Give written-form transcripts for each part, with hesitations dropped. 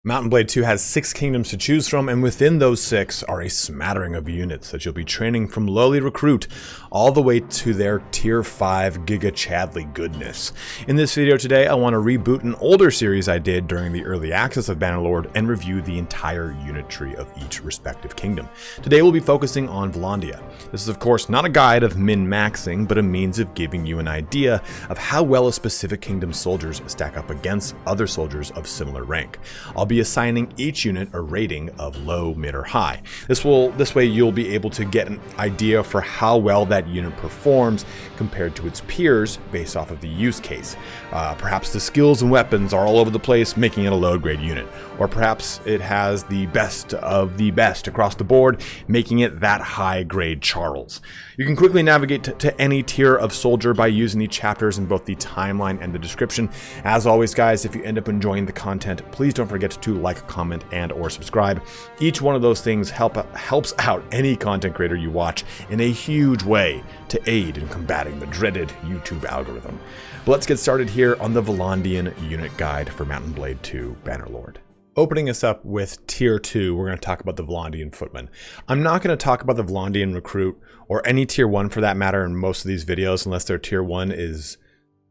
Mount & Blade 2 has 6 kingdoms to choose from, and within those 6 are a smattering of units that you'll be training from lowly recruit all the way to their tier 5 Giga Chadley goodness. In this video today, I want to reboot an older series I did during the early access of Bannerlord and review the entire unit tree of each respective kingdom. Today we'll be focusing on Vlandia. This is of course not a guide of min-maxing, but a means of giving you an idea of how well a specific kingdom's soldiers stack up against other soldiers of similar rank. I'll be assigning each unit a rating of low, mid, or high. This way you'll be able to get an idea for how well that unit performs compared to its peers based off of the use case. Perhaps the skills and weapons are all over the place, making it a low grade unit. Or perhaps it has the best of the best across the board, making it that high grade Charles. You can quickly navigate to any tier of soldier by using the chapters in both the timeline and the description. As always guys, if you end up enjoying the content, please don't forget to like, comment, and or subscribe. Each one of those things helps out any content creator you watch in a huge way to aid in combating the dreaded YouTube algorithm. But let's get started here on the Vlandian Unit Guide for Mount & Blade 2 Bannerlord. Opening us up with Tier 2, we're going to talk about the Vlandian Footman. I'm not going to talk about the Vlandian Recruit, or any Tier 1 for that matter, in most of these videos, unless their Tier 1 is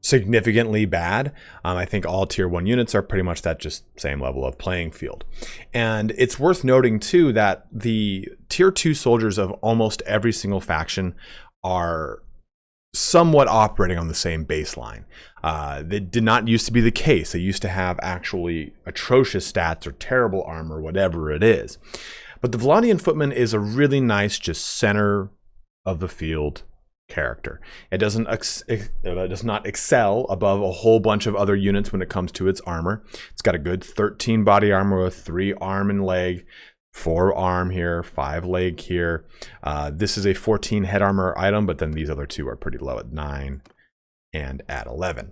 significantly bad. I think all Tier 1 units are pretty much that just same level of playing field. And it's worth noting too that the Tier 2 soldiers of almost every single faction are somewhat operating on the same baseline. That did not used to be the case. They used to have actually atrocious stats or terrible armor, whatever it is. But the Vlandian Footman is a really nice, just center of the field character. It does not excel above a whole bunch of other units when it comes to its armor. It's got a good 13 body armor with 3 arm and leg, 4 arm here, 5 leg here. This is a 14 head armor item, but then these other 2 are pretty low at 9 and at 11.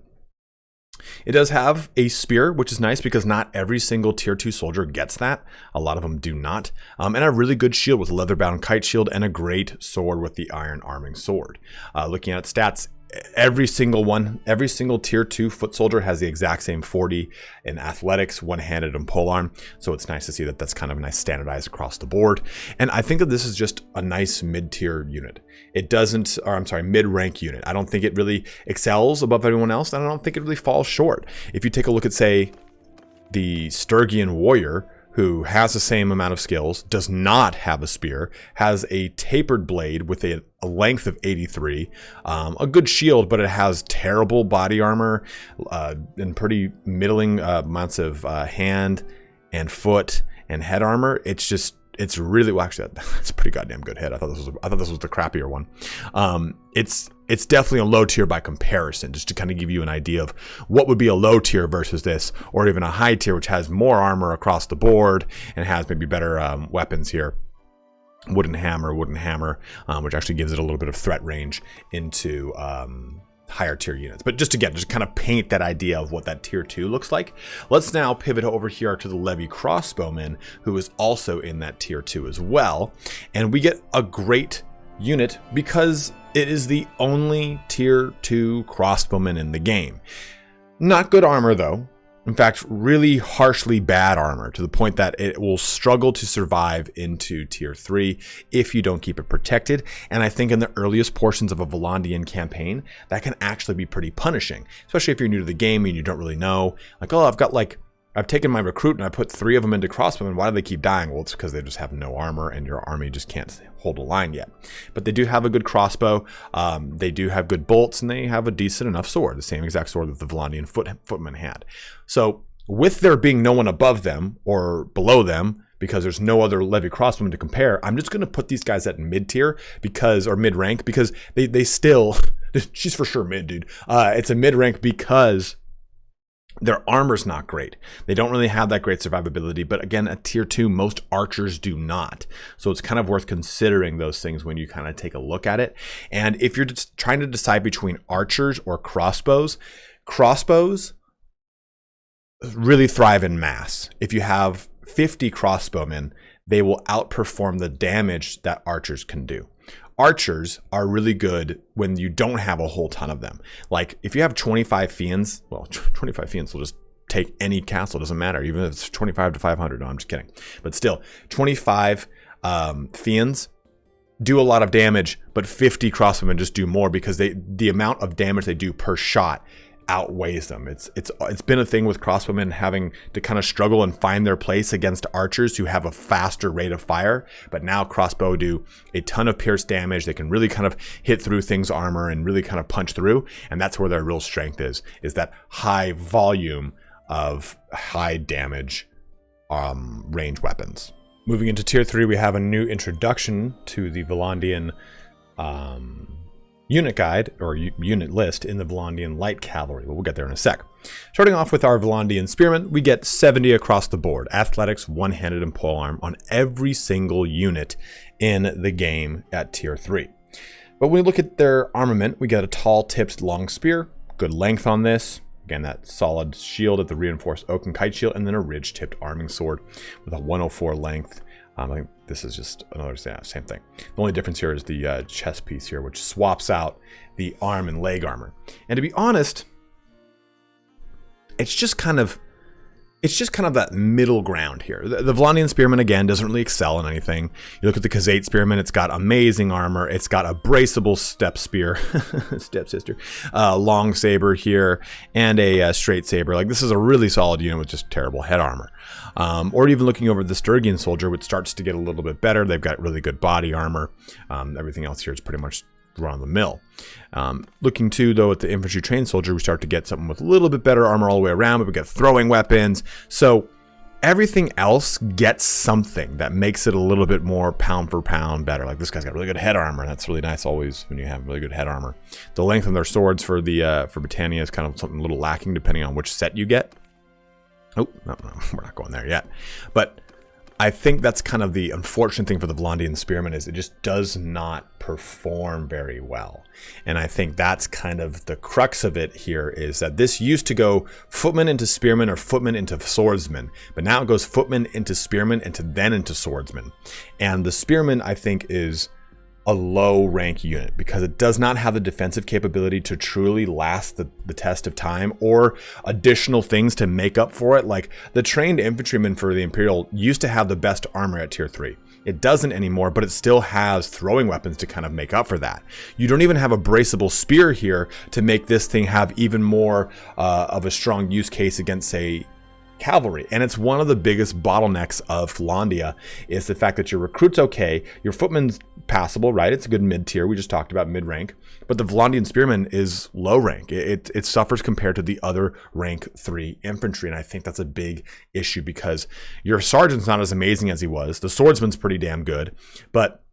It does have a spear, which is nice because not every single Tier 2 soldier gets that. A lot of them do not. And a really good shield with a leather-bound kite shield and a great sword with the iron arming sword. Looking at stats, every single Tier 2 foot soldier has the exact same 40 in athletics, one-handed, and polearm. So it's nice to see that that's kind of nice standardized across the board. And I think that this is just a nice mid-tier unit. It doesn't, or I'm sorry, mid-rank unit. I don't think it really excels above everyone else, and I don't think it really falls short. If you take a look at, say, the Sturgian warrior, who has the same amount of skills, does not have a spear, has a tapered blade with a length of 83, a good shield, but it has terrible body armor and pretty middling amounts of hand and foot and head armor. It's really, well, actually, that's a pretty goddamn good hit. I thought this was the crappier one. It's definitely a low tier by comparison, just to kind of give you an idea of what would be a low tier versus this, or even a high tier, which has more armor across the board and has maybe better weapons here. Wooden hammer, which actually gives it a little bit of threat range into higher tier units. But just kind of paint that idea of what that Tier 2 looks like. Let's now pivot over here to the Levy Crossbowman, who is also in that Tier 2 as well. And we get a great unit because it is the only Tier 2 crossbowman in the game. Not good armor though. In fact, really harshly bad armor, to the point that it will struggle to survive into Tier 3 if you don't keep it protected. And I think in the earliest portions of a Vlandian campaign, that can actually be pretty punishing, especially if you're new to the game and you don't really know. Like, oh, I've taken my recruit and I put 3 of them into crossbowmen. Why do they keep dying? Well, it's because they just have no armor and your army just can't hold a line yet. But they do have a good crossbow. They do have good bolts, and they have a decent enough sword, the same exact sword that the Vlandian Footman had. So with there being no one above them or below them, because there's no other Levy Crossbowman to compare, I'm just going to put these guys at mid tier or mid rank, because they still, she's for sure mid, dude. It's a mid rank because their armor's not great. They don't really have that great survivability, but again, at Tier 2, most archers do not. So it's kind of worth considering those things when you kind of take a look at it. And if you're just trying to decide between archers or crossbows really thrive in mass. If you have 50 crossbowmen, they will outperform the damage that archers can do. Archers are really good when you don't have a whole ton of them. Like if you have 25 fiends, well, 25 fiends will just take any castle, doesn't matter, even if it's 25 to 500. No, I'm just kidding. But still, 25 Fiends do a lot of damage, but 50 crossbowmen just do more because the amount of damage they do per shot outweighs them. It's been a thing with crossbowmen having to kind of struggle and find their place against archers who have a faster rate of fire, but now crossbow do a ton of pierce damage. They can really kind of hit through things armor and really kind of punch through, and that's where their real strength is that high volume of high damage range weapons. Moving into tier 3, we have a new introduction to the Vlandian unit guide or unit list in the Vlandian light cavalry. We'll get there in a sec. Starting off with our Vlandian spearmen, we get 70 across the board. Athletics, one-handed, and polearm on every single unit in the game at tier 3. But when we look at their armament, we get a tall tipped long spear, good length on this. Again, that solid shield at the reinforced oak and kite shield, and then a ridge-tipped arming sword with a 104 length. I think this is just another same thing. The only difference here is the chest piece here, which swaps out the arm and leg armor. And to be honest, it's just kind of that middle ground here. The Vlandian spearman, again, doesn't really excel in anything. You look at the Khazate spearman, it's got amazing armor. It's got a braceable step spear, stepsister, long saber here, and a straight saber. Like, this is a really solid unit with just terrible head armor. Or even looking over the Sturgian soldier, which starts to get a little bit better. They've got really good body armor. Everything else here is pretty much run of the mill. Looking too, though, at the infantry trained soldier, we start to get something with a little bit better armor all the way around, but we get throwing weapons. So everything else gets something that makes it a little bit more pound for pound better. Like, this guy's got really good head armor. That's really nice always when you have really good head armor. The length of their swords for the for Britannia is kind of something a little lacking depending on which set you get. Oh, no, we're not going there yet. But I think that's kind of the unfortunate thing for the Vlandian spearman, is it just does not perform very well. And I think that's kind of the crux of it here, is that this used to go footman into spearman or footman into swordsman, but now it goes footman into spearman and then into swordsman. And the spearman, I think, is a low rank unit because it does not have the defensive capability to truly last the test of time, or additional things to make up for it. Like, the trained infantryman for the Imperial used to have the best armor at tier 3. It doesn't anymore, but it still has throwing weapons to kind of make up for that. You don't even have a braceable spear here to make this thing have even more of a strong use case against, say, cavalry. And it's one of the biggest bottlenecks of Vlandia, is the fact that your recruit's okay, your footman's passable, right? It's a good mid-tier. We just talked about mid-rank, but the Vlandian spearman is low rank. It suffers compared to the other rank 3 infantry, and I think that's a big issue because your sergeant's not as amazing as he was. The swordsman's pretty damn good, but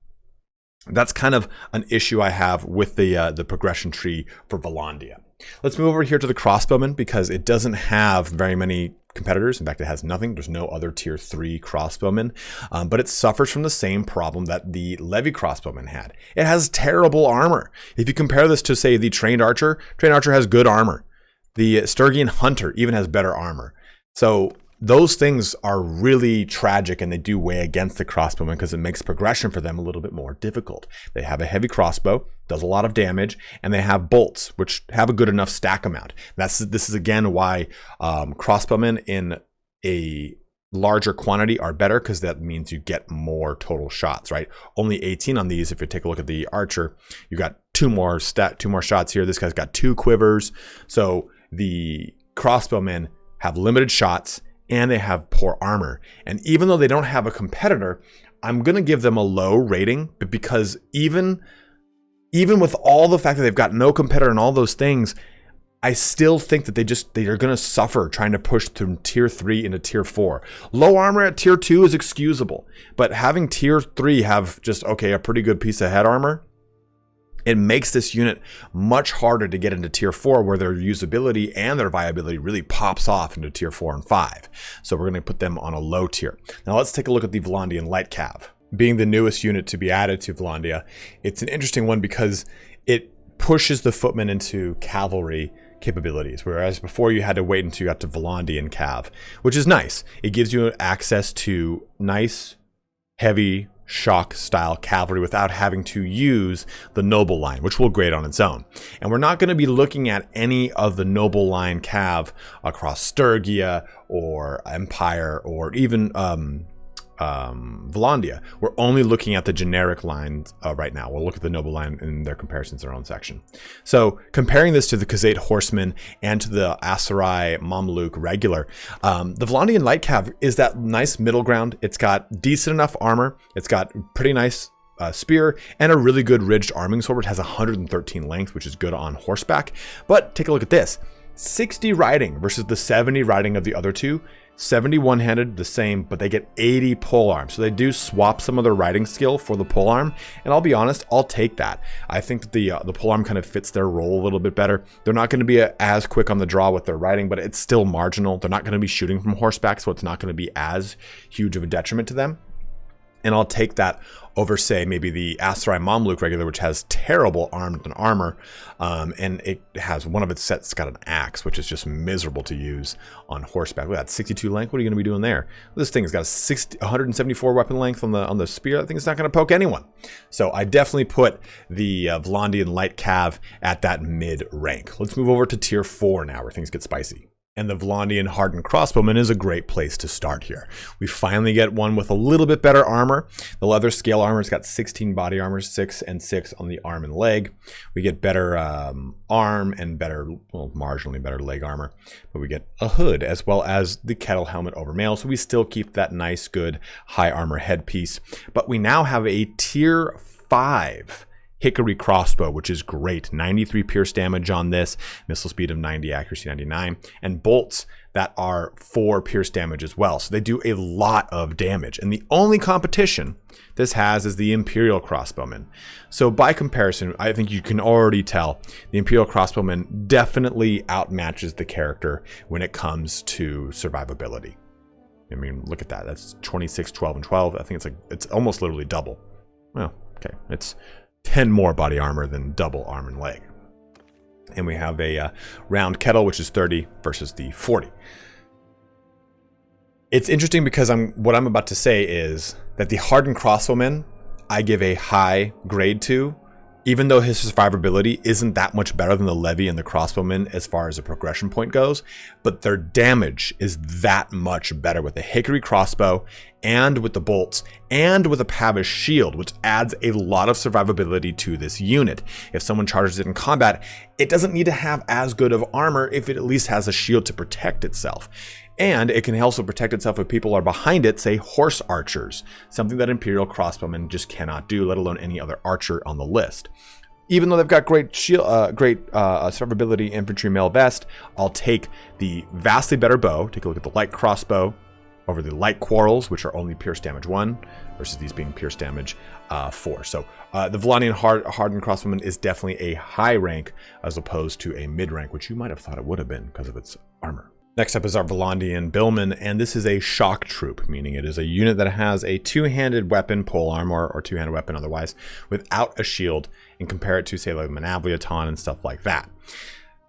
that's kind of an issue I have with the progression tree for Vlandia. Let's move over here to the crossbowman, because it doesn't have very many competitors. In fact, it has nothing. There's no other tier 3 crossbowmen, but it suffers from the same problem that the Levy crossbowman had. It has terrible armor. If you compare this to, say, the trained archer has good armor. The Sturgian hunter even has better armor. So those things are really tragic, and they do weigh against the crossbowman because it makes progression for them a little bit more difficult. They have a heavy crossbow, does a lot of damage, and they have bolts, which have a good enough stack amount. This is again why crossbowmen in a larger quantity are better, because that means you get more total shots, right? Only 18 on these. If you take a look at the archer, you got two more shots here. This guy's got 2 quivers. So the crossbowmen have limited shots, and they have poor armor. And even though they don't have a competitor, I'm going to give them a low rating, but because even with all the fact that they've got no competitor and all those things, I still think that they are going to suffer trying to push from tier 3 into tier 4. Low armor at tier 2 is excusable, but having tier 3 have just, okay, a pretty good piece of head armor, it makes this unit much harder to get into tier 4, where their usability and their viability really pops off into tier 4 and 5. So we're going to put them on a low tier. Now let's take a look at the Vlandian Light Cav. Being the newest unit to be added to Vlandia, it's an interesting one because it pushes the footmen into cavalry capabilities, whereas before you had to wait until you got to Vlandian Cav, which is nice. It gives you access to nice, heavy, shock style cavalry without having to use the noble line, which will grade on its own. And we're not going to be looking at any of the noble line cav across Sturgia or Empire or even Vlandia. We're only looking at the generic lines right now. We'll look at the noble line in their comparisons in their own section. So comparing this to the Khazate Horsemen and to the Asarai Mamluk regular, the Vlandian Light Cav is that nice middle ground. It's got decent enough armor. It's got pretty nice spear and a really good ridged arming sword, which has 113 length, which is good on horseback. But take a look at this. 60 riding versus the 70 riding of the other two. 70 one-handed, the same, but they get 80 polearm. So they do swap some of their riding skill for the polearm, and I'll be honest, I'll take that. I think that the polearm kind of fits their role a little bit better. They're not going to be as quick on the draw with their riding, but it's still marginal. They're not going to be shooting from horseback, so it's not going to be as huge of a detriment to them. And I'll take that over, say, maybe the Asarai Mamluk regular, which has terrible armed and armor, and it has one of its sets got an axe, which is just miserable to use on horseback. Look at that, 62 length. What are you going to be doing there? This thing has got a 174 weapon length on the spear. That thing's not going to poke anyone. So I definitely put the Vlandian Light Cav at that mid rank. Let's move over to tier 4 now, where things get spicy. And the Vlandian Hardened Crossbowman is a great place to start here. We finally get one with a little bit better armor. The leather scale armor's got 16 body armor, 6 and 6 on the arm and leg. We get better arm and better, well, marginally better leg armor. But we get a hood as well as the kettle helmet over mail. So we still keep that nice, good, high armor headpiece. But we now have a tier 5 Hickory crossbow, which is great. 93 pierce damage on this, missile speed of 90, accuracy 99, and bolts that are 4 pierce damage as well. So they do a lot of damage. And the only competition this has is the Imperial crossbowman. So by comparison, I think you can already tell the Imperial crossbowman definitely outmatches the character when it comes to survivability. I mean, look at that. That's 26, 12, and 12. I think it's almost literally double. Well, okay, it's 10 more body armor than double arm and leg. And we have a round kettle, which is 30 versus the 40. It's interesting because what I'm about to say is that the Hardened Crossbowman I give a high grade to, even though his survivability isn't that much better than the Levy and the Crossbowman as far as a progression point goes, but their damage is that much better with the Hickory crossbow and with the bolts and with a Pavish shield, which adds a lot of survivability to this unit. If someone charges it in combat, it doesn't need to have as good of armor if it at least has a shield to protect itself. And it can also protect itself if people are behind it, say horse archers, something that Imperial crossbowmen just cannot do, let alone any other archer on the list. Even though they've got great shield, survivability infantry mail vest, I'll take the vastly better bow. Take a look at the light crossbow over the light quarrels, which are only pierce damage 1, versus these being pierce damage 4. So the Vlandian Hardened Crossbowman is definitely a high rank as opposed to a mid rank, which you might have thought it would have been because of its armor. Next up is our Vlandian Billman, and this is a shock troop, meaning it is a unit that has a two-handed weapon, polearm, or two-handed weapon otherwise, without a shield, and compare it to, say, like Manavliaton and stuff like that.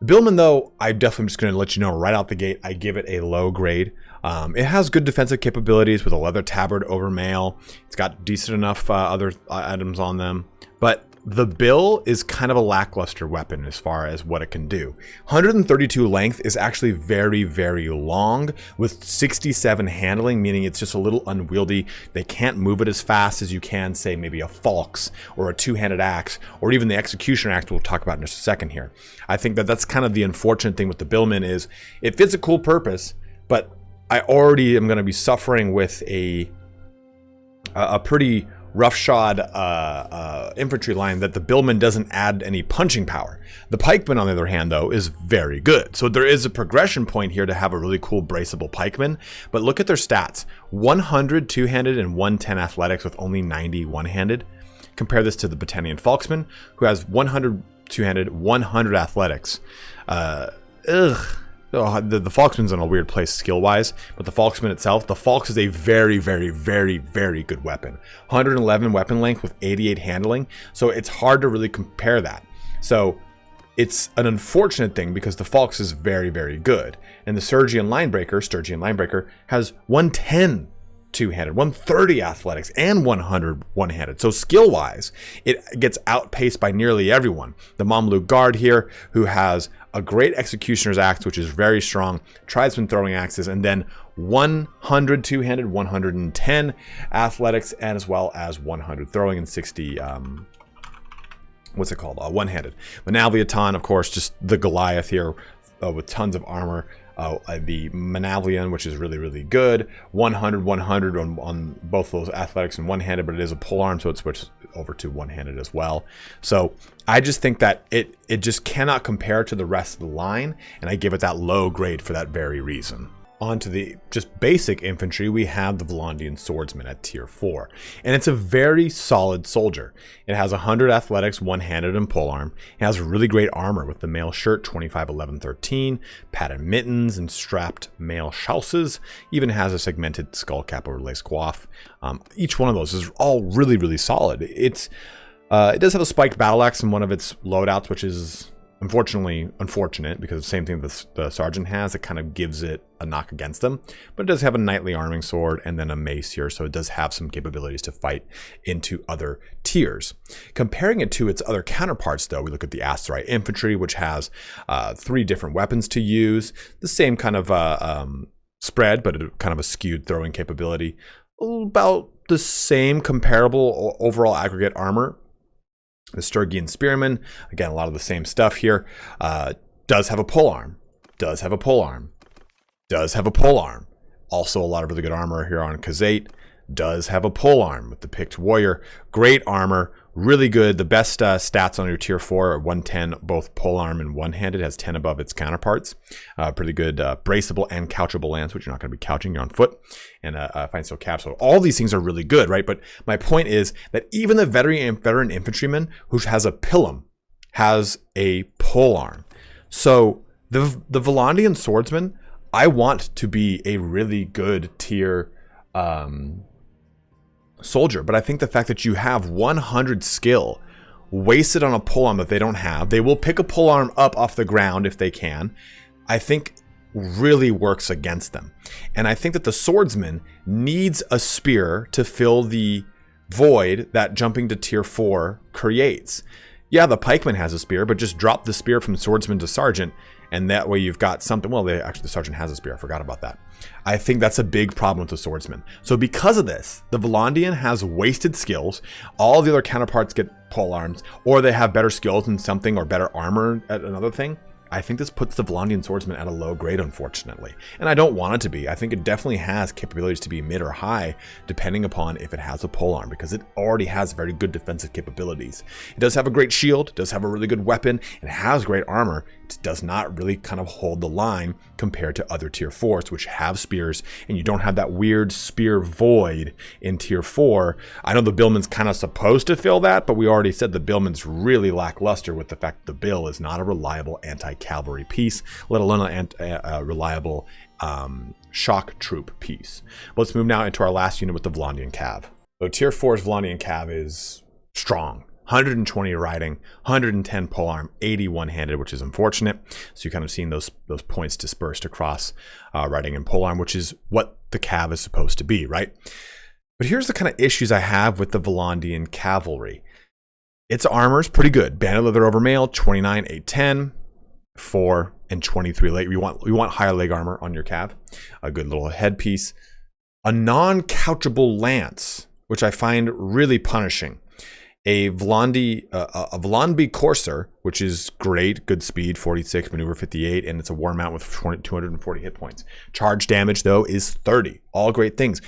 Billman, though, I'm definitely just going to let you know right out the gate, I give it a low grade. It has good defensive capabilities with a leather tabard over mail. It's got decent enough other items on them, but the bill is kind of a lackluster weapon as far as what it can do. 132 length is actually very, very long with 67 handling, meaning it's just a little unwieldy. They can't move it as fast as you can, say, maybe a Falx or a two-handed axe, or even the Executioner axe we'll talk about in just a second here. I think that that's kind of the unfortunate thing with the Billman is it fits a cool purpose, but I already am going to be suffering with a pretty roughshod infantry line that the Billman doesn't add any punching power. The pikeman, on the other hand, though, is very good. So there is a progression point here to have a really cool braceable pikeman. But look at their stats: 100 two-handed and 110 athletics with only 90 one-handed. Compare this to the Battanian Falksman, who has 100 two-handed, 100 athletics. The Falksman's in a weird place skill-wise, but the Falksman itself, the Falx is a very, very, very, very good weapon. 111 weapon length with 88 handling, so it's hard to really compare that. So it's an unfortunate thing because the Falx is very, very good. And the Sturgian Linebreaker has 110 two-handed, 130 athletics, and 100 one-handed. So skill-wise, it gets outpaced by nearly everyone. The Mamluk Guard here, who has a great Executioner's Axe, which is very strong, Tribesman throwing axes, and then 100 two-handed, 110 athletics, and as well as 100 throwing and 60 one-handed. Manaviaton, of course, just the Goliath here with tons of armor. The Manavian, which is really, really good. 100 on both those athletics and one-handed, but it is a polearm, so it switches over to one-handed as well. So I just think that it just cannot compare to the rest of the line, and I give it that low grade for that very reason. On to the just basic infantry, we have the Vlandian Swordsman at tier 4. And it's a very solid soldier. It has 100 athletics, one-handed, and polearm. It has really great armor with the mail shirt, 25, 11, 13, padded mittens, and strapped mail chausses. Even has a segmented skull cap over lace coif. Each one of those is all really, really solid. It does have a spiked battle axe in one of its loadouts, which is unfortunate because the same thing the sergeant has. It kind of gives it a knock against them, but it does have a knightly arming sword and then a mace here, so it does have some capabilities to fight into other tiers. Comparing it to its other counterparts, though, we look at the Asterite infantry, which has 3 different weapons to use, the same kind of spread, but kind of a skewed throwing capability, about the same comparable overall aggregate armor. The Sturgian Spearman, again, a lot of the same stuff here, does have a polearm, also a lot of really good armor here on Khazate, does have a polearm with the picked warrior, great armor, really good. The best stats on your tier 4 are 110, both polearm and one-handed, has 10 above its counterparts. Pretty good braceable and couchable lance, which you're not going to be couching, you're on foot, and fine steel cap. So all these things are really good, right? But my point is that even the veteran infantryman who has a pilum has a polearm. So the Vlandian Swordsman, I want to be a really good tier soldier, but I think the fact that you have 100 skill wasted on a polearm that they don't have, they will pick a polearm up off the ground if they can, I think really works against them. And I think that the swordsman needs a spear to fill the void that jumping to tier 4 creates. Yeah, the pikeman has a spear, but just drop the spear from swordsman to sergeant, and that way you've got something. Well, actually, the sergeant has a spear. I forgot about that. I think that's a big problem with the swordsman. So because of this, the Vlandian has wasted skills. All the other counterparts get polearms, or they have better skills in something or better armor at another thing. I think this puts the Vlandian Swordsman at a low grade, unfortunately. And I don't want it to be. I think it definitely has capabilities to be mid or high, depending upon if it has a polearm, because it already has very good defensive capabilities. It does have a great shield, it does have a really good weapon, it has great armor. It does not really kind of hold the line compared to other tier 4s, which have spears, and you don't have that weird spear void in tier 4. I know the Billman's kind of supposed to fill that, but we already said the Billman's really lackluster with the fact that the Bill is not a reliable anti-cavalry piece, let alone a reliable shock troop piece. Let's move now into our last unit with the Vlandian Cav. So tier 4's Vlandian Cav is strong. 120 riding, 110 polearm, 80 one-handed, which is unfortunate. So you're kind of seeing those points dispersed across riding and polearm, which is what the Cav is supposed to be, right? But here's the kind of issues I have with the Vlandian cavalry. Its armor is pretty good. Banded leather over mail, 29, 8, 10, 4, and 23 leg. We want higher leg armor on your Cav. A good little headpiece. A non-couchable lance, which I find really punishing. A Vlandia Corsair, which is great, good speed, 46, maneuver 58, and it's a war mount with 240 hit points. Charge damage, though, is 30. All great things.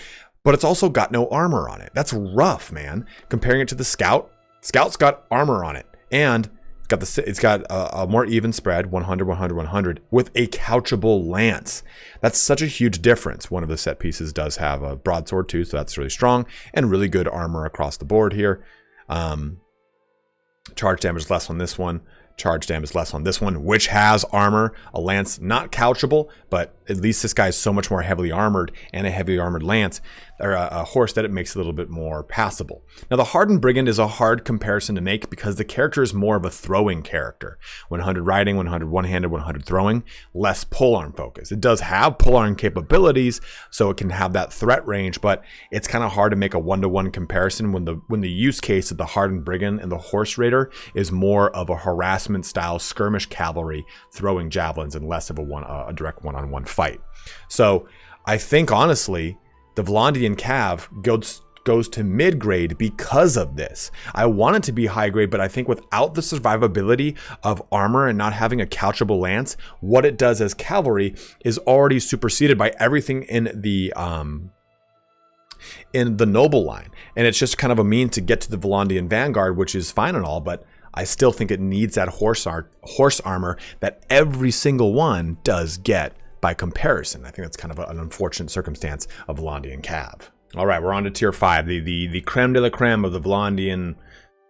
But it's also got no armor on it. That's rough, man. Comparing it to the Scout, Scout's got armor on it. And it's got a more even spread, 100, 100, 100, with a couchable lance. That's such a huge difference. One of the set pieces does have a broadsword, too, so that's really strong. And really good armor across the board here. Charge damage less on this one. Charge damage less on this one, which has armor. A lance, not couchable, but at least this guy is so much more heavily armored, and a heavily armored lance, or a horse, that it makes it a little bit more passable. Now, the Hardened Brigand is a hard comparison to make because the character is more of a throwing character. 100 riding, 100 one-handed, 100 throwing, less polearm focus. It does have polearm capabilities, so it can have that threat range, but it's kind of hard to make a one-to-one comparison when the use case of the Hardened Brigand and the Horse Raider is more of a harassment style skirmish cavalry throwing javelins and less of a direct one-on-one fight. So I think honestly the Vlandian Cav goes to mid-grade because of this. I want it to be high grade, but I think without the survivability of armor and not having a couchable lance, what it does as cavalry is already superseded by everything in the noble line, and it's just kind of a mean to get to the Vlandian Vanguard, which is fine and all, but I still think it needs that horse armor that every single one does get by comparison. I think that's kind of an unfortunate circumstance of Vlandian Cav. All right, we're on to tier 5, the creme de la creme of the Vlandian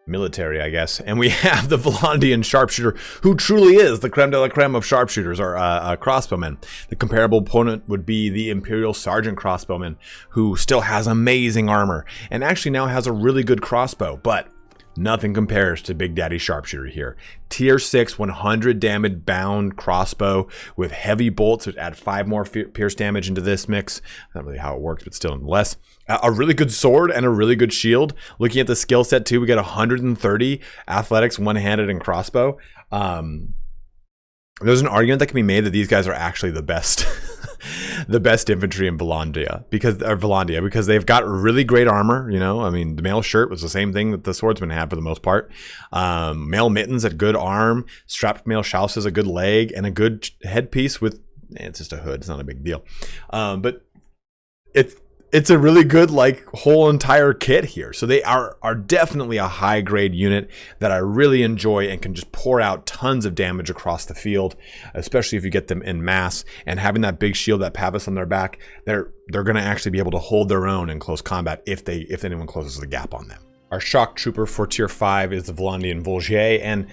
military, I guess. And we have the Vlandian sharpshooter, who truly is the creme de la creme of sharpshooters, or crossbowmen. The comparable opponent would be the Imperial Sergeant crossbowman, who still has amazing armor and actually now has a really good crossbow, but nothing compares to Big Daddy Sharpshooter here. Tier 6, 100 damage bound crossbow with heavy bolts, which add 5 more pierce damage into this mix. Not really how it works, but still nonetheless. A really good sword and a really good shield. Looking at the skill set too, we got 130 athletics, one-handed, and crossbow. There's an argument that can be made that these guys are actually the best the best infantry in Vlandia because they've got really great armor. You know, I mean, the mail shirt was the same thing that the swordsman had for the most part. Mail mittens, a good arm. Strapped mail shouse is a good leg, and a good headpiece with, it's just a hood. It's not a big deal, but it's a really good, like, whole entire kit here. So they are definitely a high grade unit that I really enjoy and can just pour out tons of damage across the field, especially if you get them in mass. And having that big shield, that Pavis on their back, they're going to actually be able to hold their own in close combat if anyone closes the gap on them. Our shock trooper for tier 5 is the Vlandian Volgier, and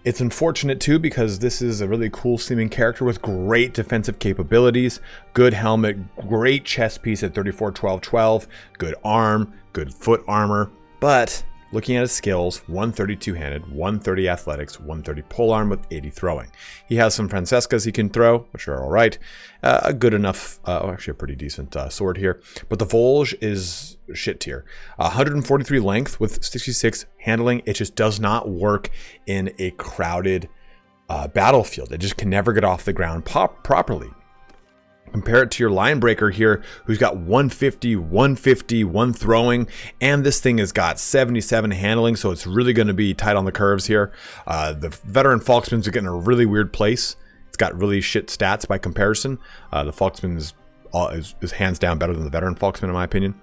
it's unfortunate too because this is a really cool seeming character with great defensive capabilities, good helmet, great chest piece at 34-12-12, good arm, good foot armor, but looking at his skills, 130 two-handed, 130 athletics, 130 polearm with 80 throwing. He has some Francescas he can throw, which are all right. A good enough, actually a pretty decent sword here. But the Volge is shit tier. 143 length with 66 handling. It just does not work in a crowded battlefield. It just can never get off the ground properly. Compare it to your line breaker here, who's got 150, 150, 1 throwing, and this thing has got 77 handling, so it's really going to be tight on the curves here. The veteran Falksman's getting a really weird place. It's got really shit stats by comparison. The Falksman is hands down better than the veteran Falksman in my opinion.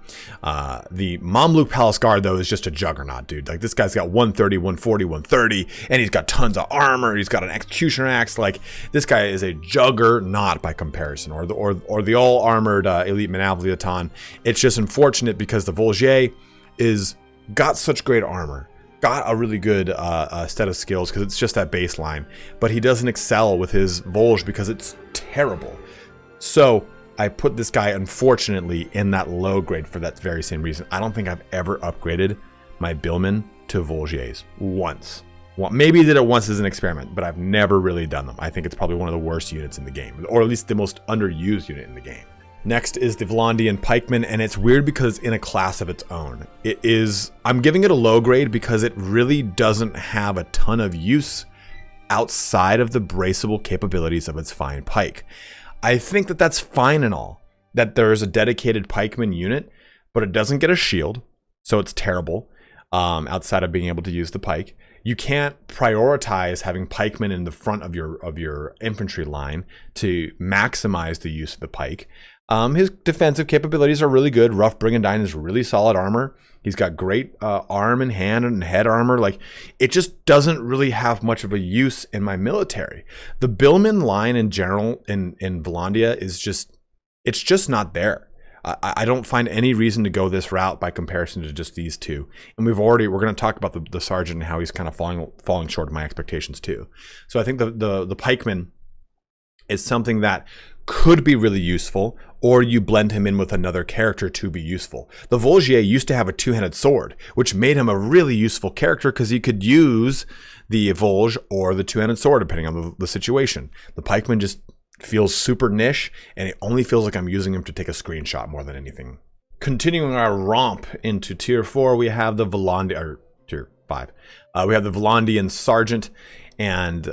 The Mamluk Palace Guard though is just a juggernaut, dude. Like, this guy's got 130, 140, 130, and he's got tons of armor. He's got an executioner axe. Like, this guy is a juggernaut by comparison, or the all armored elite Manavliaton. It's just unfortunate because the Volgier got such great armor, got a really good set of skills because it's just that baseline, but he doesn't excel with his Volge because it's terrible. So I put this guy, unfortunately, in that low grade for that very same reason. I don't think I've ever upgraded my Billmen to Volgiers once. Well, maybe I did it once as an experiment, but I've never really done them. I think it's probably one of the worst units in the game, or at least the most underused unit in the game. Next is the Vlandian Pikeman, and it's weird because in a class of its own. I'm giving it a low grade because it really doesn't have a ton of use outside of the braceable capabilities of its fine pike. I think that that's fine and all, that there is a dedicated pikeman unit, but it doesn't get a shield, so it's terrible outside of being able to use the pike. You can't prioritize having pikemen in the front of your infantry line to maximize the use of the pike. His defensive capabilities are really good. Rough Brigandine is really solid armor. He's got great arm and hand and head armor. Like, it just doesn't really have much of a use in my military. The Billman line in general in Vlandia is just, it's just not there. I don't find any reason to go this route by comparison to just these two. And we're going to talk about the sergeant and how he's kind of falling short of my expectations too. So I think the pikeman is something that could be really useful, or you blend him in with another character to be useful. The Volgier used to have a two-handed sword, which made him a really useful character because he could use the Volge or the two-handed sword depending on the situation. The pikeman just feels super niche, and it only feels like I'm using him to take a screenshot more than anything. Continuing our romp into tier 4, we have the Vlandia, or tier 5. We have the Vlandian sergeant. And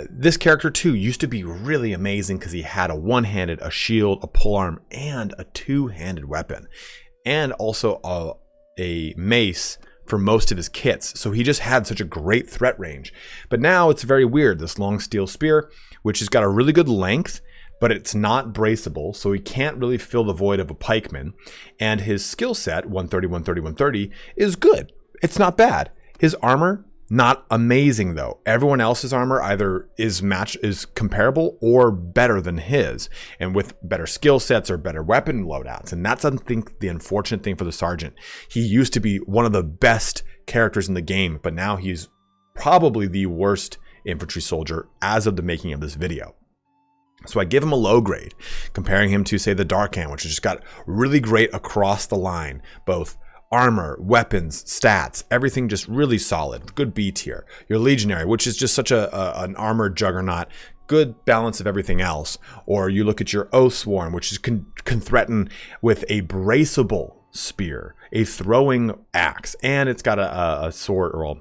this character too used to be really amazing because he had a one-handed, a shield, a polearm, and a two-handed weapon, and also a mace for most of his kits. So he just had such a great threat range. But now it's very weird. This long steel spear, which has got a really good length, but it's not braceable, so he can't really fill the void of a pikeman. And his skill set, 130, 130, 130, is good. It's not bad. His armor, not amazing though. Everyone else's armor either is comparable or better than his, and with better skill sets or better weapon loadouts. And that's, I think, the unfortunate thing for the sergeant. He used to be one of the best characters in the game, but now he's probably the worst infantry soldier as of the making of this video. So I give him a low grade, comparing him to, say, the Darkhan, which has just got really great across the line, both armor, weapons, stats, everything just really solid. Good B tier. Your Legionary, which is just such an armored juggernaut, good balance of everything else. Or you look at your Oathsworn, which is can threaten with a braceable spear, a throwing axe, and it's got a sword, or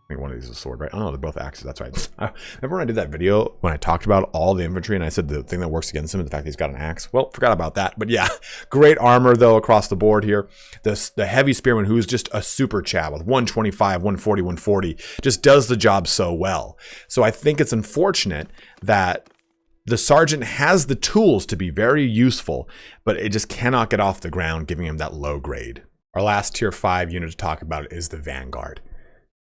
I think one of these is a sword, right? Oh, they're both axes. That's right. Remember when I did that video when I talked about all the infantry and I said the thing that works against him is the fact that he's got an axe? Well, forgot about that. But yeah, great armor though across the board here. The heavy spearman, who's just a super Chad with 125, 140, 140, just does the job so well. So I think it's unfortunate that the sergeant has the tools to be very useful, but it just cannot get off the ground, giving him that low grade. Our last tier 5 unit to talk about is the Vanguard.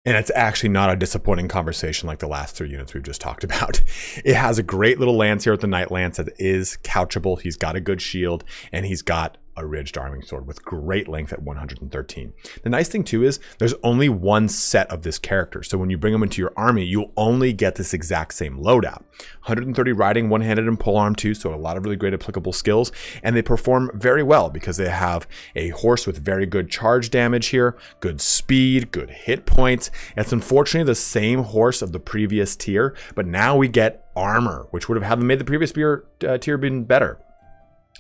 And it's actually not a disappointing conversation like the last 3 units we've just talked about. It has a great little lance here with the Knight Lance that is couchable. He's got a good shield, and he's got a ridged arming sword with great length at 113. The nice thing too is there's only one set of this character. So when you bring him into your army, you'll only get this exact same loadout. 130 riding, one-handed and polearm too, so a lot of really great applicable skills. And they perform very well because they have a horse with very good charge damage here, good speed, good hit points. It's unfortunately the same horse of the previous tier, but now we get armor, which would have made the previous tier been better.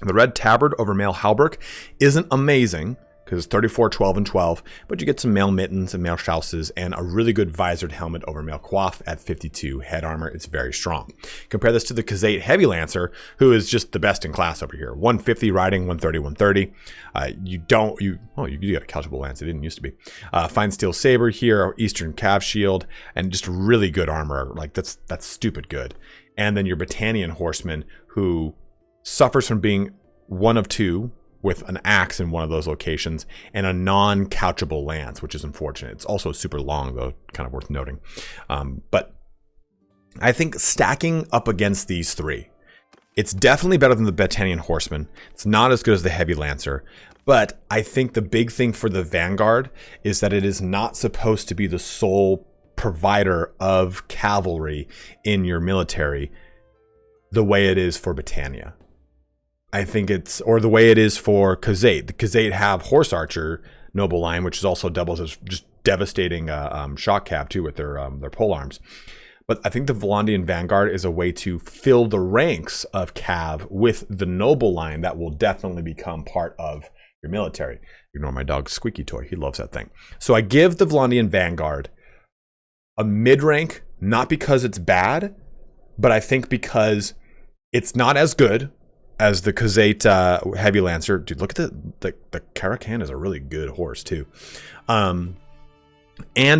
The red tabard over mail hauberk isn't amazing because it's 34, 12, and 12, but you get some mail mittens and mail chausses and a really good visored helmet over mail coif at 52 head armor. It's very strong. Compare this to the Khazate Heavy Lancer, who is just the best in class over here. 150 riding, 130, 130. You got a couchable lance. It didn't used to be. Fine steel saber here, Eastern Cav shield, and just really good armor. Like that's stupid good. And then your Battanian horseman, who suffers from being one of 2 with an axe in one of those locations and a non-couchable lance, which is unfortunate. It's also super long, though, kind of worth noting. But I think stacking up against these 3, it's definitely better than the Battanian horseman. It's not as good as the Heavy Lancer. But I think the big thing for the Vanguard is that it is not supposed to be the sole provider of cavalry in your military the way it is for Battania. I think it's, or the way it is for Khazate. The Khazate have Horse Archer Noble Line, which is also doubles as just devastating shock cav too with their polearms. But I think the Vlandian Vanguard is a way to fill the ranks of cav with the Noble Line that will definitely become part of your military. Ignore my dog's squeaky toy. He loves that thing. So I give the Vlandian Vanguard a mid-rank, not because it's bad, but I think because it's not as good as the Khazate Heavy Lancer. Dude, look at the Caracan is a really good horse too. And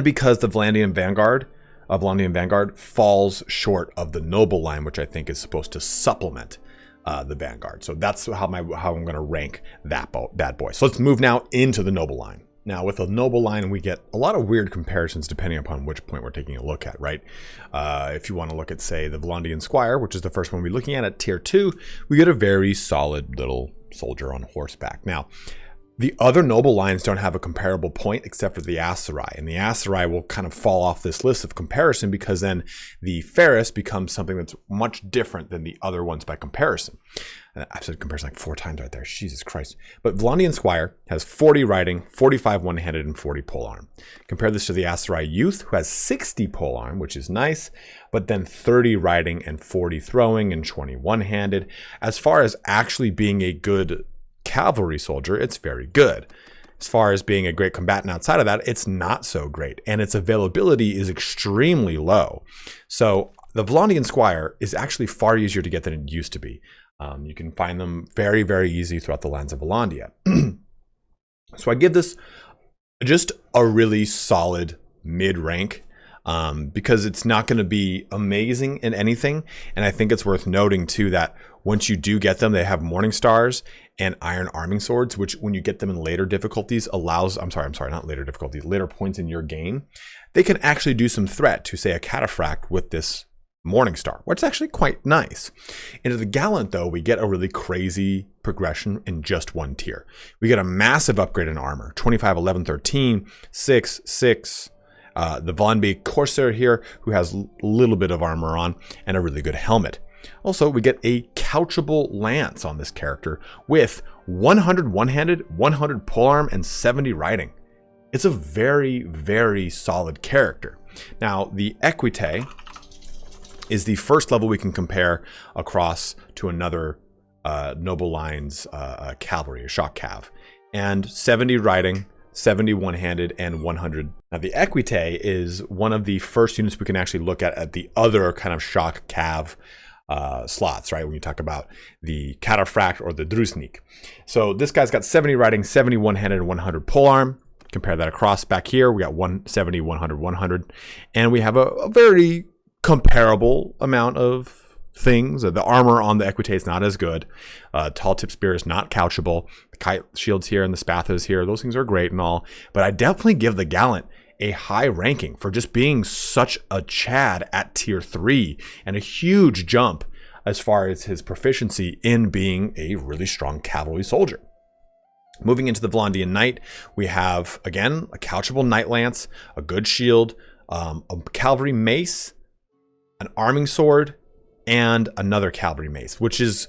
because the Vlandian Vanguard falls short of the Noble Line, which I think is supposed to supplement the Vanguard. So that's how I'm going to rank that bad boy. So let's move now into the Noble Line. Now, with the Noble Line, we get a lot of weird comparisons depending upon which point we're taking a look at, right? If you want to look at, say, the Vlandian Squire, which is the first one we're looking at tier 2, we get a very solid little soldier on horseback. Now, the other noble lines don't have a comparable point except for the Aserai, and the Aserai will kind of fall off this list of comparison because then the Ferris becomes something that's much different than the other ones by comparison. I've said comparison like 4 times right there, Jesus Christ. But Vlandian Squire has 40 riding, 45 one-handed, and 40 polearm. Compare this to the Aserai Youth, who has 60 polearm, which is nice, but then 30 riding and 40 throwing and 20 one-handed. As far as actually being a good cavalry soldier, it's very good. As far as being a great combatant outside of that, it's not so great, and its availability is extremely low. So the Vlandian Squire is actually far easier to get than it used to be. You can find them very, very easy throughout the lands of Vlandia. So I give this just a really solid mid-rank because it's not going to be amazing in anything. And I think it's worth noting too that once you do get them, they have Morning Stars and Iron Arming Swords, which when you get them in later difficulties allows, not later difficulties, later points in your game, they can actually do some threat to, say, a Cataphract with this Morning Star, which is actually quite nice. Into the Gallant, though, we get a really crazy progression in just one tier. We get a massive upgrade in armor, 25, 11, 13, 6, 6. The Vlandia Corsair here, who has a little bit of armor on, and a really good helmet. Also, we get a couchable lance on this character with 100 one-handed, 100 polearm, and 70 riding. It's a very, very solid character. Now, the Equite is the first level we can compare across to another noble line's cavalry, a shock cav, and 70 riding, 70 one-handed, and 100. Now the Equite is one of the first units we can actually look at the other kind of shock cav slots, right? When you talk about the Cataphract or the Drusnik. So this guy's got 70 riding, 70 one-handed, and 100 polearm. Compare that across back here. We got 170, 100, 100, and we have a very comparable amount of things. The armor on the Equite is not as good. Tall tip spear is not couchable. The kite shields here and the spathos here, those things are great and all, but I definitely give the Gallant a high ranking for just being such a Chad at tier 3 and a huge jump as far as his proficiency in being a really strong cavalry soldier. Moving into the Vlandian Knight, we have again a couchable Knight Lance, a good shield, a cavalry mace, an arming sword, and another cavalry mace, which is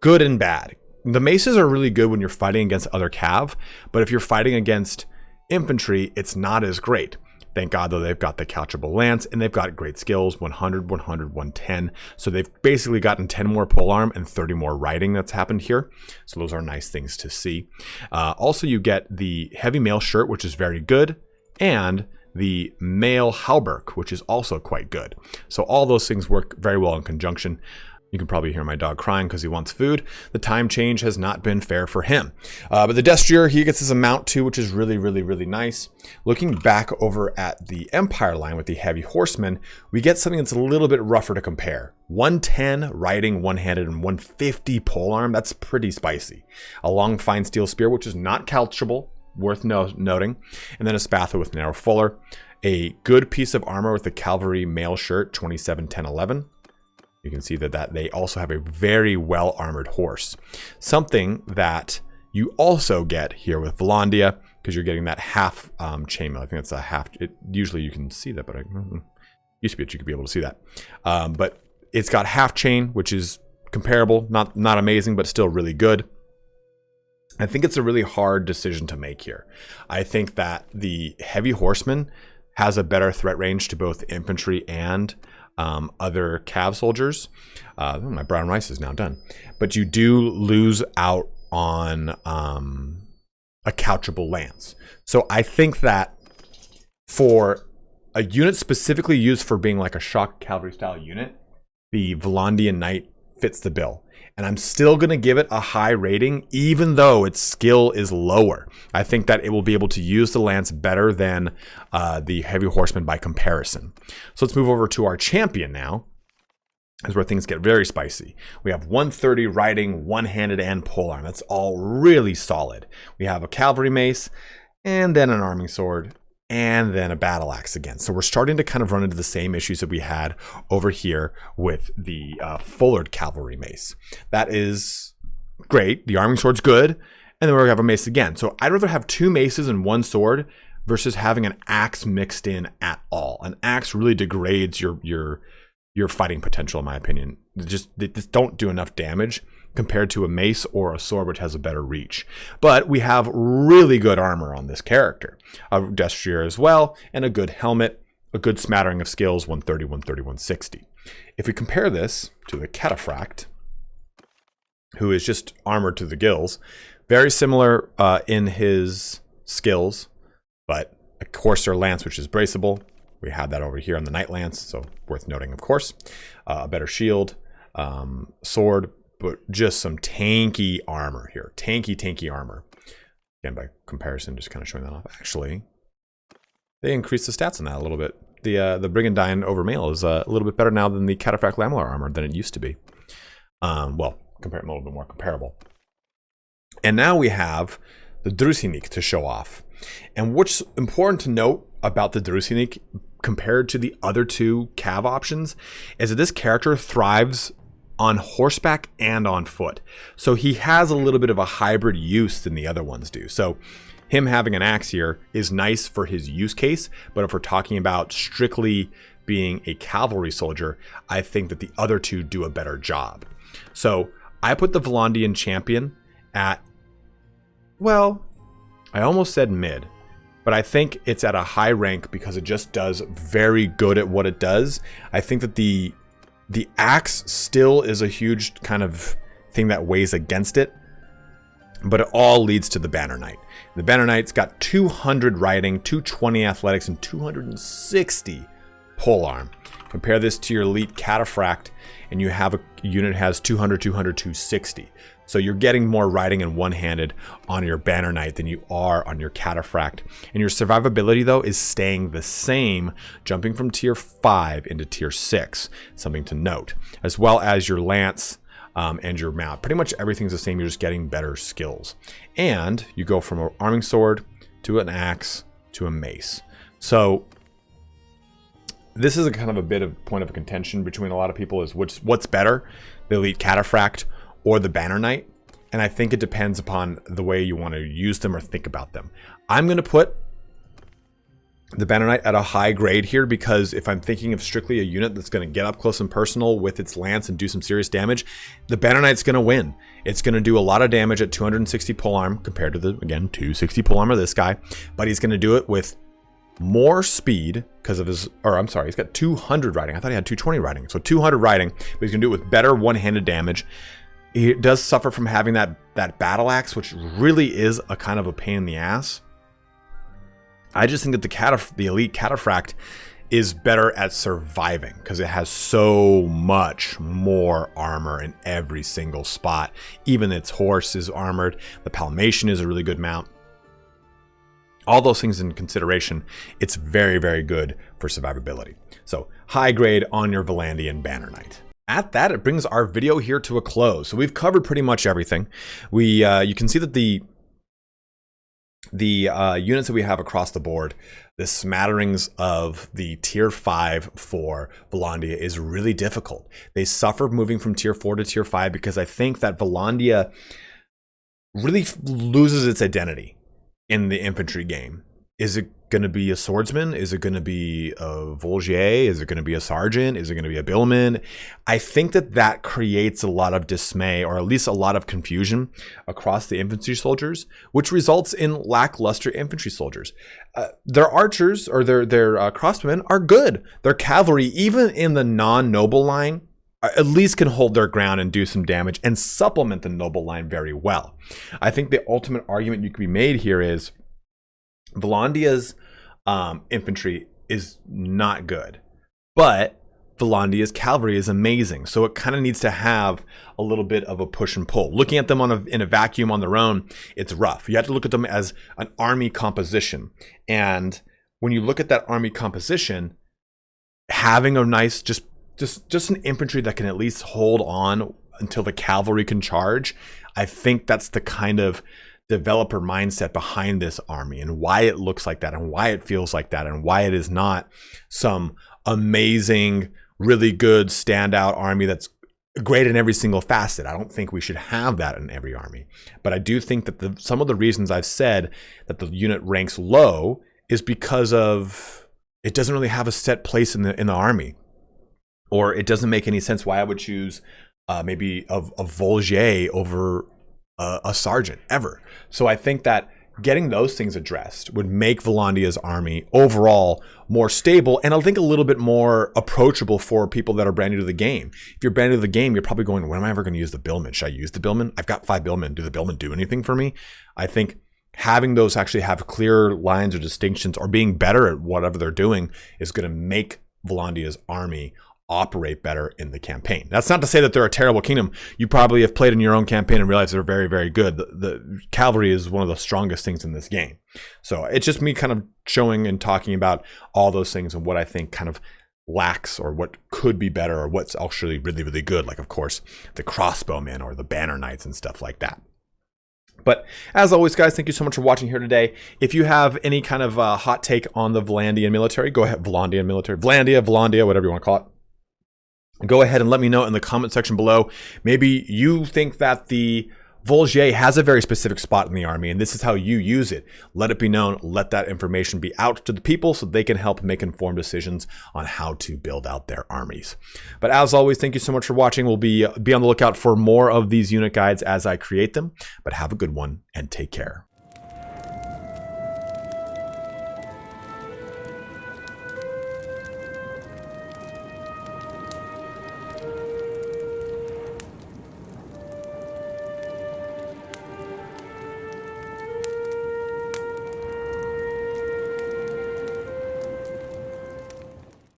good and bad. The maces are really good when you're fighting against other cav, but if you're fighting against infantry, it's not as great. Thank God, though, they've got the couchable lance, and they've got great skills, 100, 100, 110. So they've basically gotten 10 more polearm and 30 more riding that's happened here. So those are nice things to see. Also, you get the heavy mail shirt, which is very good, and the mail hauberk, which is also quite good. So all those things work very well in conjunction. You can probably hear my dog crying because he wants food. The time change has not been fair for him. But the Destrier, he gets his amount too, which is really, really, really nice. Looking back over at the Empire line with the Heavy Horsemen, we get something that's a little bit rougher to compare. 110 riding, one-handed, and 150 polearm. That's pretty spicy. A long, fine steel spear, which is not couchable, worth noting. And then a spatha with narrow fuller. A good piece of armor with the cavalry mail shirt, 27, 10, 11. You can see that they also have a very well armored horse. Something that you also get here with Vlandia, because you're getting that half chainmail. I think that's a half. Usually you can see that, but used to be that you could be able to see that. But it's got half chain, which is comparable, not amazing, but still really good. I think it's a really hard decision to make here. I think that the Heavy Horseman has a better threat range to both infantry and other cav soldiers. My brown rice is now done. But you do lose out on a couchable lance. So I think that for a unit specifically used for being like a shock cavalry style unit, the Vlandian Knight fits the bill. And I'm still going to give it a high rating, even though its skill is lower. I think that it will be able to use the lance better than the Heavy Horseman by comparison. So let's move over to our champion now. Is where things get very spicy. We have 130 riding, one-handed, and polearm. That's all really solid. We have a cavalry mace, and then an arming sword, and then a battle axe again. So we're starting to kind of run into the same issues that we had over here with the Fullard cavalry mace. That is great. The arming sword's good. And then we're gonna have a mace again. So I'd rather have 2 maces and 1 sword versus having an axe mixed in at all. An axe really degrades your fighting potential, in my opinion. They just don't do enough damage compared to a mace or a sword, which has a better reach. But we have really good armor on this character, a destrier as well, and a good helmet, a good smattering of skills, 130, 130, 160. If we compare this to the Cataphract, who is just armored to the gills, very similar in his skills, but a Corsair lance, which is braceable. We had that over here on the Knight Lance, so worth noting, of course. A better shield, sword, but just some tanky armor here. Tanky armor. Again, by comparison, just kind of showing that off. Actually, they increased the stats on that a little bit. The Brigandine over mail is a little bit better now than the Cataphract Lamellar armor than it used to be. Well, a little bit more comparable. And now we have the Drusinik to show off. And what's important to note about the Drusinik compared to the other 2 cav options is that this character thrives on horseback and on foot. So he has a little bit of a hybrid use than the other ones do. So him having an axe here is nice for his use case, but if we're talking about strictly being a cavalry soldier, I think that the other 2 do a better job. So I put the Vlandian champion at, well, I almost said mid, but I think it's at a high rank because it just does very good at what it does. I think that the axe still is a huge kind of thing that weighs against it, but it all leads to the Banner Knight. The Banner Knight's got 200 riding, 220 athletics, and 260 polearm. Compare this to your elite Cataphract, and you have a unit that has 200, 200, 260. So you're getting more riding and one-handed on your Banner Knight than you are on your Cataphract. And your survivability, though, is staying the same, jumping from tier 5 into tier 6. Something to note. As well as your Lance and your mount. Pretty much everything's the same, you're just getting better skills. And you go from an arming sword to an axe to a mace. So this is a kind of a bit of point of contention between a lot of people is what's better, the elite Cataphract or the Banner Knight, and I think it depends upon the way you want to use them or think about them. I'm going to put the Banner Knight at a high grade here because if I'm thinking of strictly a unit that's going to get up close and personal with its lance and do some serious damage, the Banner Knight's going to win. It's going to do a lot of damage at 260 polearm compared to the, again, 260 polearm of this guy, but he's going to do it with more speed because of his, or I'm sorry, he's got 200 riding. I thought he had 220 riding. So 200 riding, but he's going to do it with better one-handed damage. He does suffer from having that battle axe, which really is a kind of a pain in the ass. I just think that the elite Cataphract is better at surviving because it has so much more armor in every single spot. Even its horse is armored. The Palmation is a really good mount. All those things in consideration, it's very, very good for survivability. So high grade on your Vlandian Banner Knight. At that, it brings our video here to a close. So we've covered pretty much everything. You can see that the units that we have across the board, the smatterings of the tier 5 for Vlandia is really difficult. They suffer moving from tier 4 to tier 5 because I think that Vlandia really loses its identity in the infantry game. Is it going to be a swordsman? Is it going to be a Volgier? Is it going to be a sergeant? Is it going to be a billman? I think that creates a lot of dismay, or at least a lot of confusion across the infantry soldiers, which results in lackluster infantry soldiers. Their archers or their crossbowmen are good. Their cavalry, even in the non-noble line, at least can hold their ground and do some damage and supplement the noble line very well. I think the ultimate argument you could be made here is Vlandia's infantry is not good, but Vlandia's cavalry is amazing. So it kind of needs to have a little bit of a push and pull. Looking at them in a vacuum on their own, it's rough. You have to look at them as an army composition. And when you look at that army composition, having a nice, just an infantry that can at least hold on until the cavalry can charge, I think that's the kind of developer mindset behind this army and why it looks like that and why it feels like that and why it is not some amazing, really good standout army that's great in every single facet. I don't think we should have that in every army. But I do think that some of the reasons I've said that the unit ranks low is because of it doesn't really have a set place in the army. Or it doesn't make any sense why I would choose maybe a Vlandia over a sergeant ever. So I think that getting those things addressed would make Vlandia's army overall more stable, and I think a little bit more approachable for people that are brand new to the game. If you're brand new to the game, you're probably going, when am I ever going to use the billman? Should I use the billman? I've got 5 billmen. Do the billmen do anything for me? I think having those actually have clear lines or distinctions or being better at whatever they're doing is going to make Vlandia's army operate better in the campaign. That's not to say that they're a terrible kingdom. You probably have played in your own campaign and realized they're very, very good. The cavalry is one of the strongest things in this game. So it's just me kind of showing and talking about all those things and what I think kind of lacks or what could be better or what's actually really, really good. Like, of course, the crossbowmen or the banner knights and stuff like that. But as always, guys, thank you so much for watching here today. If you have any kind of hot take on the Vlandian military, go ahead. Vlandian military, Vlandia, whatever you want to call it. Go ahead and let me know in the comment section below. Maybe you think that the Vlandia has a very specific spot in the army and this is how you use it. Let it be known. Let that information be out to the people so they can help make informed decisions on how to build out their armies. But as always, thank you so much for watching. We'll be on the lookout for more of these unit guides as I create them. But have a good one and take care.